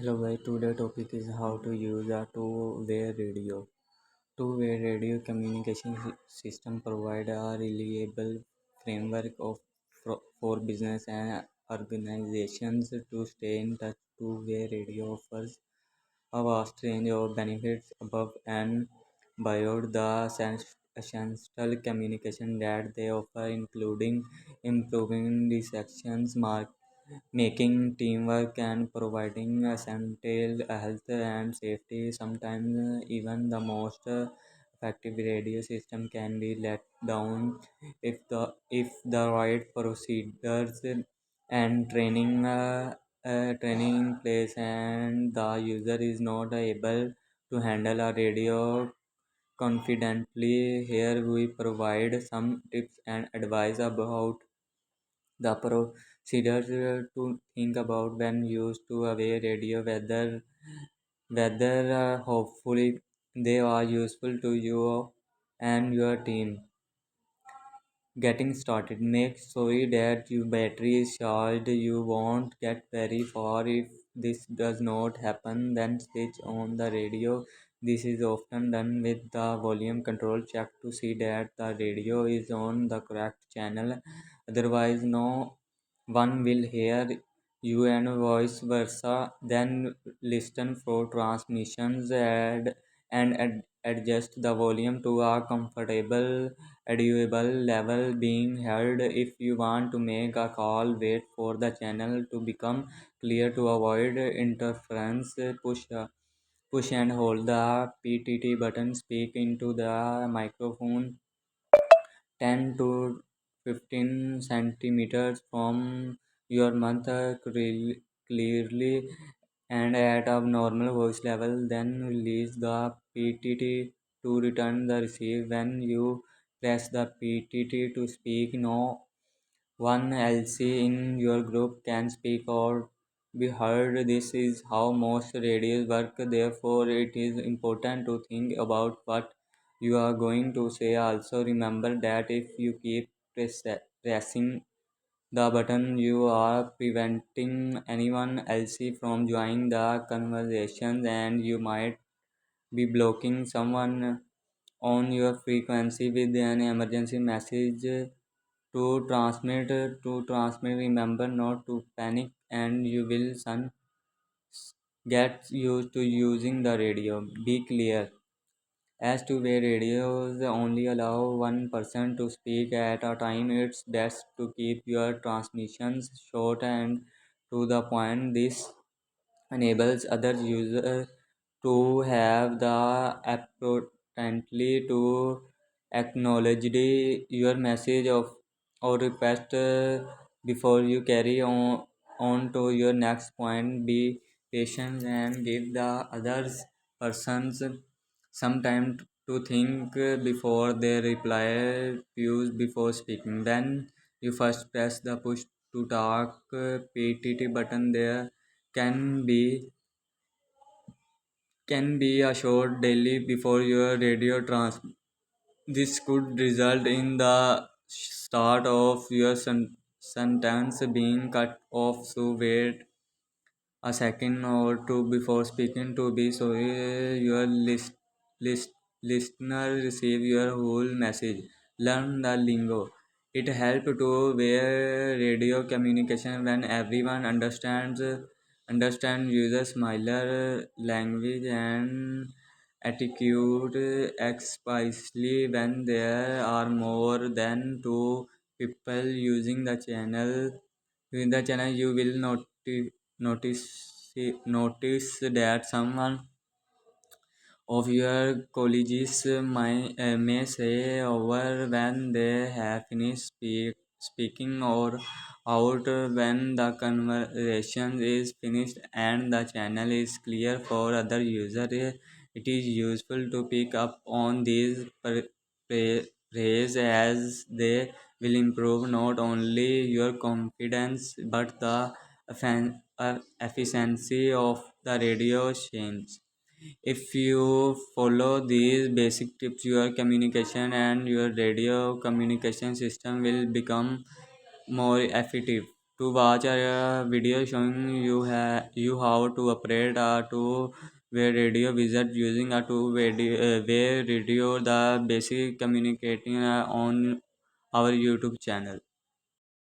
Hello guys, today topic is how to use a two-way radio. Two-way radio communication system provide a reliable framework for business and organizations to stay in touch. Two-way radio offers a vast range of benefits above and beyond the essential communication that they offer, including improving receptions, making teamwork and providing essential health and safety. Sometimes even the most effective radio system can be let down if the right procedures and training in place and the user is not able to handle a radio confidently. Here we provide some tips and advice about the procedures to think about when used to away radio, whether hopefully they are useful to you and your team. Getting started. Make sure that your battery is charged. You won't get very far if this does not happen. Then switch on the radio. This is often done with the volume control. Check to see that the radio is on the correct channel. Otherwise, no one will hear you and vice versa. Then listen for transmissions and adjust the volume to a comfortable audible level being held. If you want to make a call, wait for the channel to become clear to avoid interference. Push and hold the PTT button. Speak into the microphone 10 to 15 centimeters from your mouth clearly and at a normal voice level. Then release the PTT to return the receive. When you press the PTT to speak, no one else in your group can speak or be heard. This is how most radios work. Therefore, it is important to think about what you are going to say. Also, remember that if you keep pressing the button, you are preventing anyone else from joining the conversation, and you might be blocking someone on your frequency with an emergency message to transmit. Remember not to panic, and you will soon get used to using the radio. Be clear as to where radios only allow one person to speak at a time. It's best to keep your transmissions short and to the point. This enables other users to have the opportunity to acknowledge your message of or request before you carry on to your next point. Be patient and give the others persons some time to think before they reply. Use before speaking. When you first press the push to talk PTT button, there can be can be a short delay before your radio trans. This could result in the start of your sentence being cut off. So wait a second or two before speaking to be so your list, listener receive your whole message. Learn the lingo. It helps to wear radio communication when everyone understand user smiler language and attitude, especially when there are more than two people using the channel. In the channel, you will notice that someone of your colleagues may say over when they have finished speaking or out when the conversation is finished and the channel is clear for other users. It is useful to pick up on these phrases as they will improve not only your confidence but the efficiency of the radio chains. If you follow these basic tips, your communication and your radio communication system will become more effective. to watch a video showing you how to operate a two-way radio, visit using a two-way radio, the basic communicating on our YouTube channel.